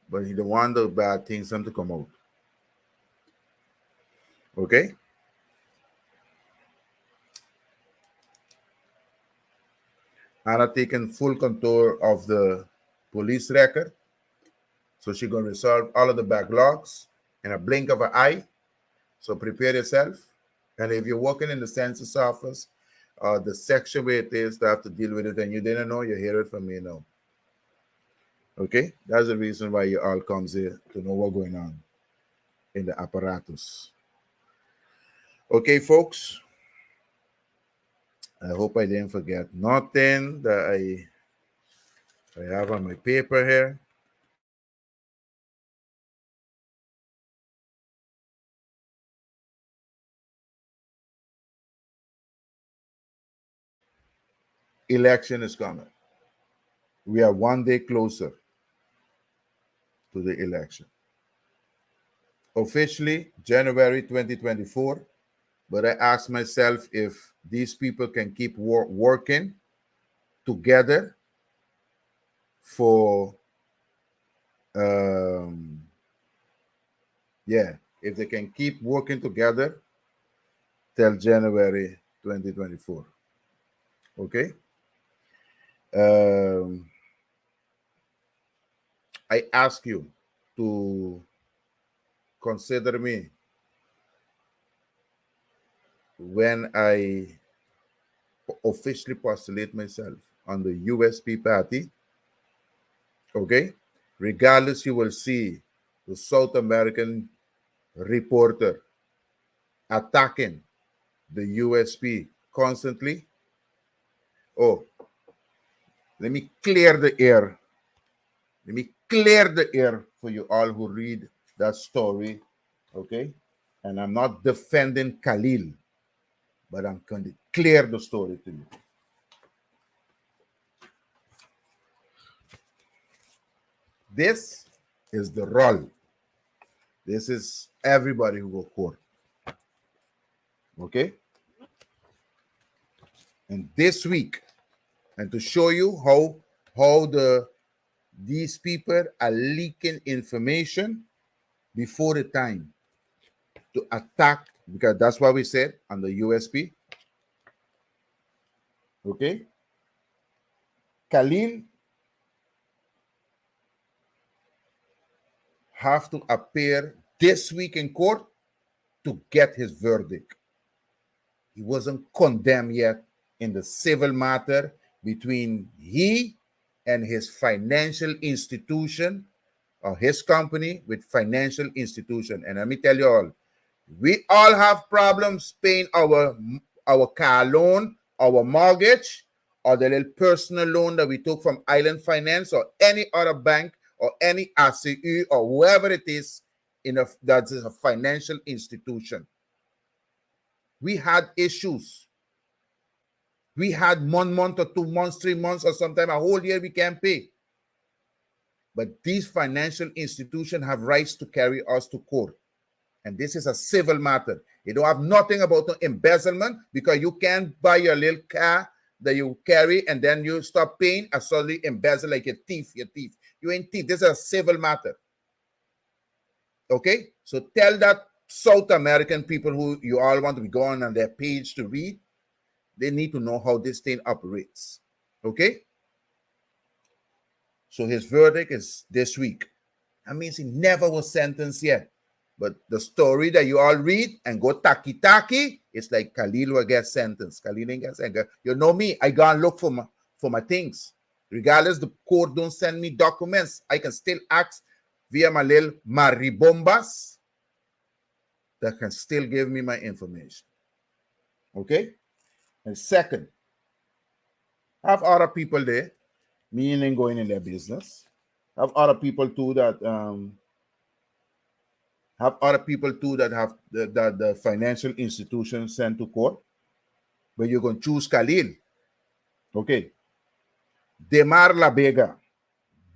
But he don't want the bad things them to come out. Okay? Anna taken full control of the police record. So she's going to resolve all of the backlogs in a blink of an eye. So prepare yourself. And if you're working in the census office, the section where it is to have to deal with it and you didn't know, you hear it from me now. Okay? That's the reason why you all comes here, to know what's going on in the apparatus. Okay, folks? I hope I didn't forget nothing that I have on my paper here. Election is coming. we are one day closer to the election. Officially, January 2024, but I ask myself if these people can keep working together for, if they can keep working together till January 2024. Okay? I ask you to consider me when I officially postulate myself on the USP party. Okay? Regardless, you will see the South American reporter attacking the USP constantly. Oh, let me clear the air. Let me clear the air for you all who read that story. Okay? And I'm not defending Khalil, but I'm going to clear the story to you. This is the role. This is everybody who go court. Okay? And this week, and to show you how these people are leaking information before the time to attack, because that's what we said on the USP. Okay? Khalil have to appear this week in court to get his verdict. He wasn't condemned yet in the civil matter between he and his financial institution, or his company with financial institution. And let me tell you all, we all have problems paying our car loan, our mortgage, or the little personal loan that we took from Island Finance or any other bank or any ACU or whoever it is that is a financial institution. We had issues. We had 1 month or 2 months, 3 months, or sometimes a whole year we can't pay. But these financial institutions have rights to carry us to court. And this is a civil matter. You don't have nothing about no embezzlement, because you can't buy your little car that you carry and then you stop paying and suddenly embezzle like a thief. You're thief. You ain't thief. This is a civil matter. Okay? So tell that South American people who you all want to be going on their page to read, they need to know how this thing operates. Okay? So his verdict is this week. That means he never was sentenced yet. But the story that you all read and go taki-taki, it's like Khalil will get sentenced. Khalil ain't get sentenced. You know me, I go and look for my things. Regardless, the court don't send me documents, I can still ask via my little maribombas that can still give me my information. Okay? And second, have other people there, meaning going in their business. Have other people too that have the financial institution sent to court. But you're going to choose Khalil. Okay. Demar La Vega.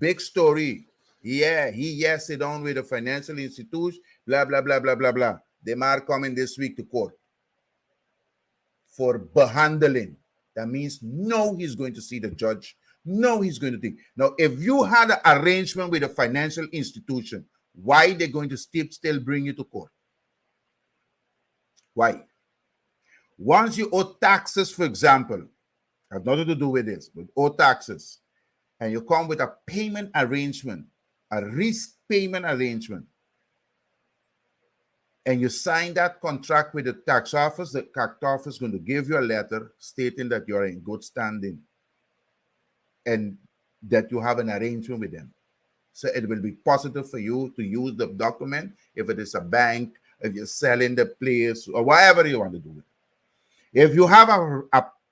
Big story. Yeah, he sit down with the financial institution, blah, blah, blah, blah, blah, blah. Demar coming this week to court for behandling. That means no, he's going to see the judge. No, he's going to think. Now, if you had an arrangement with a financial institution, why they're going to still bring you to court? Why? Once you owe taxes, for example, have nothing to do with this, but owe taxes, and you come with a payment arrangement, a risk payment arrangement, and you sign that contract with the tax office, the tax office is going to give you a letter stating that you're in good standing and that you have an arrangement with them. So it will be possible for you to use the document if it is a bank, if you're selling the place, or whatever you want to do with it. If you have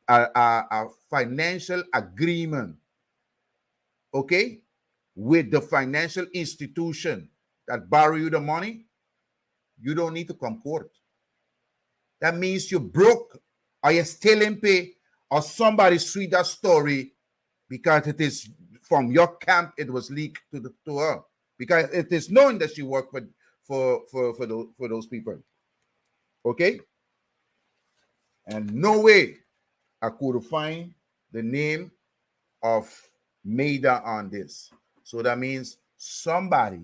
a financial agreement, okay, with the financial institution that borrow you the money, you don't need to come court. That means you broke, or you're still in pay, or somebody sweet that story because it is from your camp it was leaked to her, because it is known that she worked for those people. Okay, and no way I could find the name of Maida on this. So that means somebody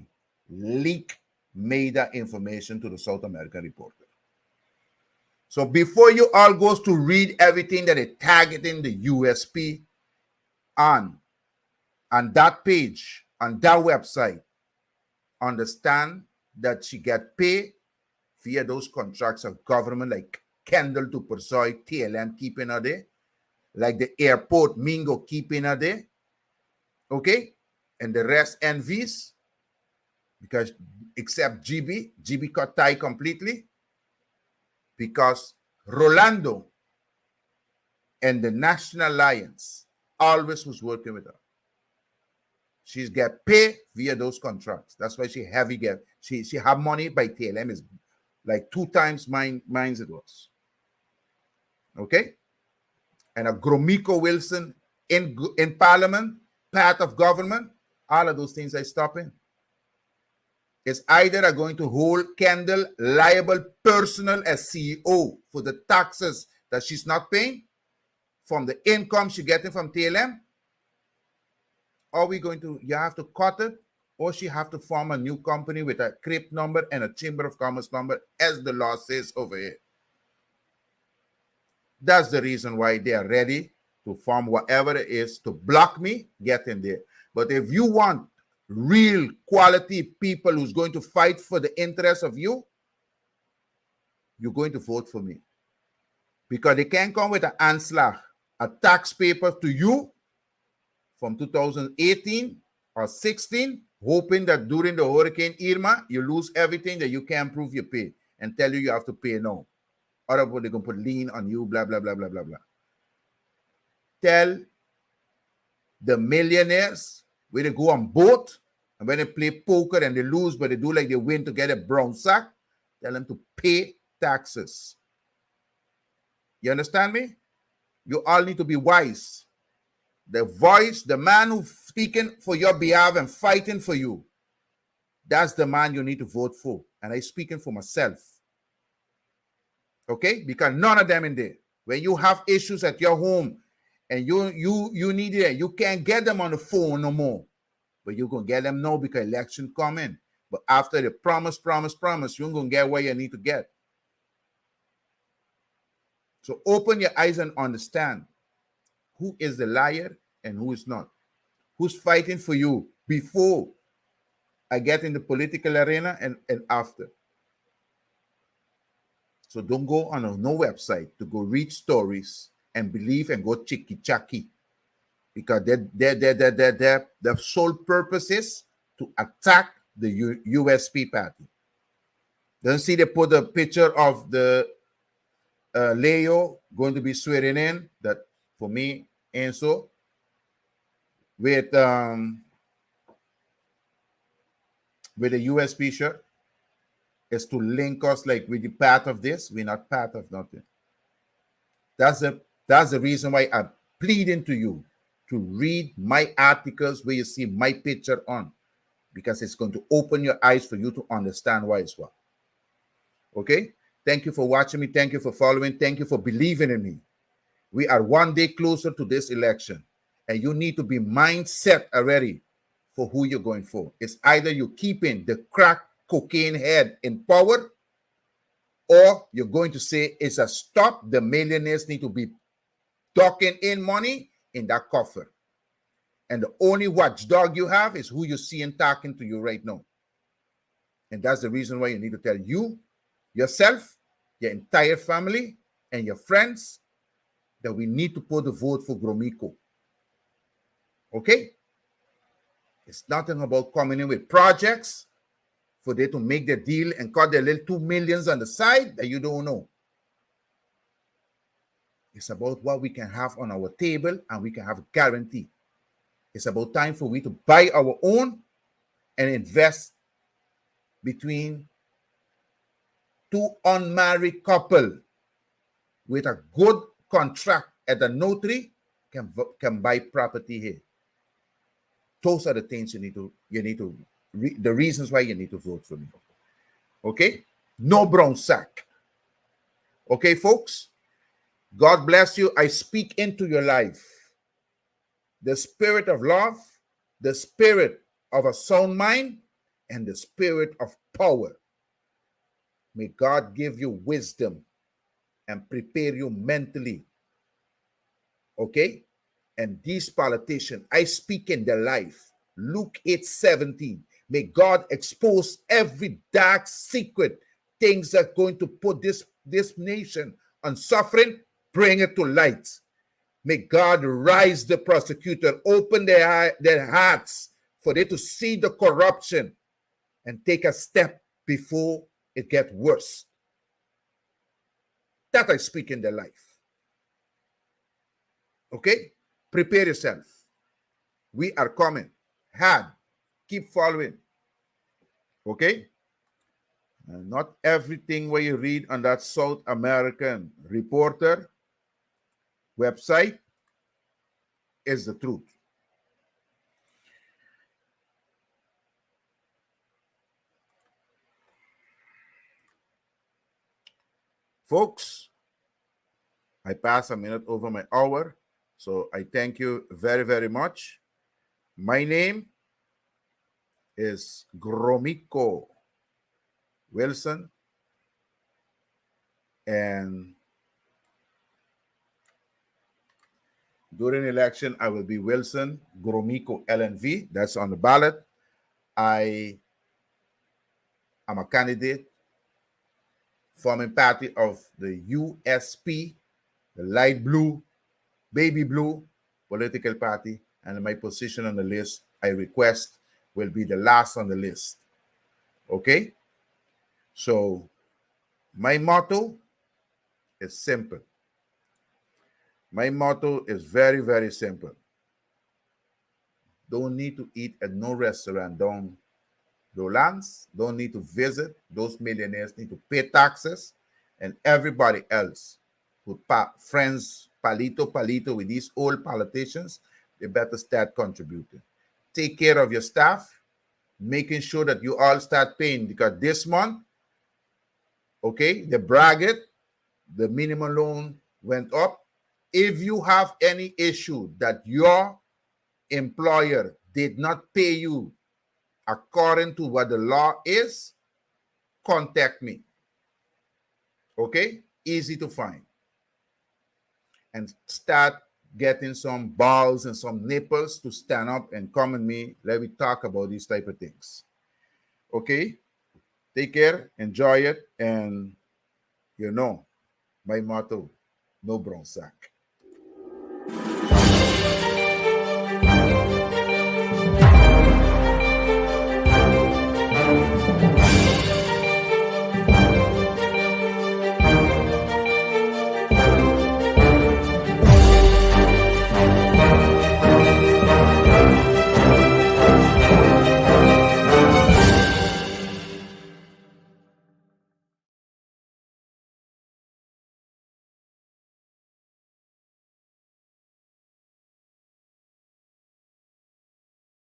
leaked Maida information to the South American Reporter. So before you all goes to read everything that is targeting the USP on that page, on that website, understand that she get paid via those contracts of government like Kendall to pursue TLM keeping her there, like the airport Mingo keeping her there, okay? And the rest envies, because except GB cut tie completely, because Rolando and the National Alliance always was working with her. She's get paid via those contracts. That's why she heavy get. She have money by TLM is like 2 times mine's it was. Okay? And a Gromiko Wilson in Parliament, part of government, all of those things are stopping. It's either are going to hold Kendall liable personal as CEO for the taxes that she's not paying from the income she's getting from TLM, or we going to, you have to cut it, or she have to form a new company with a CRIP number and a Chamber of Commerce number, as the law says over here. That's the reason why they are ready to form whatever it is to block me, get in there. But if you want real quality people who's going to fight for the interests of you, you're going to vote for me. Because they can't come with an anslag, a tax paper to you from 2018 or 16, hoping that during the Hurricane Irma, you lose everything that you can't prove you pay, and tell you have to pay now. Otherwise, they're going to put lien on you, blah, blah, blah, blah, blah, blah. Tell the millionaires where they go on boat, and when they play poker and they lose, but they do like they win to get a brown sack, tell them to pay taxes. You understand me? You all need to be wise. The voice, the man who's speaking for your behalf and fighting for you, that's the man you need to vote for. And I'm speaking for myself. Okay? Because none of them in there. When you have issues at your home and you need it, you can't get them on the phone no more. But you're going to get them now because election coming. But after the promise, you're going to get what you need to get. So open your eyes and understand who is the liar and who is not. Who's fighting for you before I get in the political arena and after. So don't go on no website to go read stories and believe and go chicky-chacky. Because their sole purpose is to attack the USP party. Don't see they put a picture of the Leo going to be swearing in, that for me and so with the USP shirt is to link us like we're part of this. We're not part of nothing. That's the reason why I'm pleading to you to read my articles where you see my picture on, because it's going to open your eyes for you to understand why it's what. Okay? Thank you for watching me. Thank you for following. Thank you for believing in me. We are one day closer to this election, and you need to be mindset already for who you're going for. It's either you're keeping the crack cocaine head in power, or you're going to say it's a stop. The millionaires need to be docking in money in that coffer. And the only watchdog you have is who you see and talking to you right now. And that's the reason why you need to tell you, yourself, your entire family, and your friends that we need to put the vote for Gromiko. Okay? It's nothing about coming in with projects for them to make the deal and cut their little 2 millions on the side that you don't know. It's about what we can have on our table and we can have a guarantee. It's about time for we to buy our own and invest between 2 unmarried couple with a good contract at the notary can buy property here. Those are the things the reasons why you need to vote for me. Okay? No brown sack. Okay, folks? God bless you. I speak into your life the spirit of love, the spirit of a sound mind, and the spirit of power. May God give you wisdom and prepare you mentally. Okay? And these politicians, I speak in their life. Luke 8:17. May God expose every dark secret things that are going to put this nation on suffering, bring it to light. May God rise the prosecutor, open their hearts for they to see the corruption and take a step before it gets worse. That I speak in their life. Okay? Prepare yourself. We are coming. Hard. Keep following. Okay? And not everything what you read on that South American reporter website is the truth. Folks, I pass a minute over my hour, so I thank you very, very much. My name is Gromiko Wilson, and during election, I will be Wilson Gromiko LNV. That's on the ballot. I am a candidate forming party of the USP, the light blue, baby blue political party, and my position on the list, I request, will be the last on the list. Okay? So my motto is simple. My motto is very, very simple. Don't need to eat at no restaurant down the lands, don't need to visit. Those millionaires need to pay taxes, and everybody else who friends palito with these old politicians, they better start contributing. Take care of your staff, making sure that you all start paying, because this month, okay, the bracket, the minimum loan went up. If you have any issue that your employer did not pay you according to what the law is, contact me. Okay? Easy to find. And start getting some balls and some nipples to stand up and come with me. Let me talk about these type of things. Okay? Take care, enjoy it, and you know my motto, no brown sack.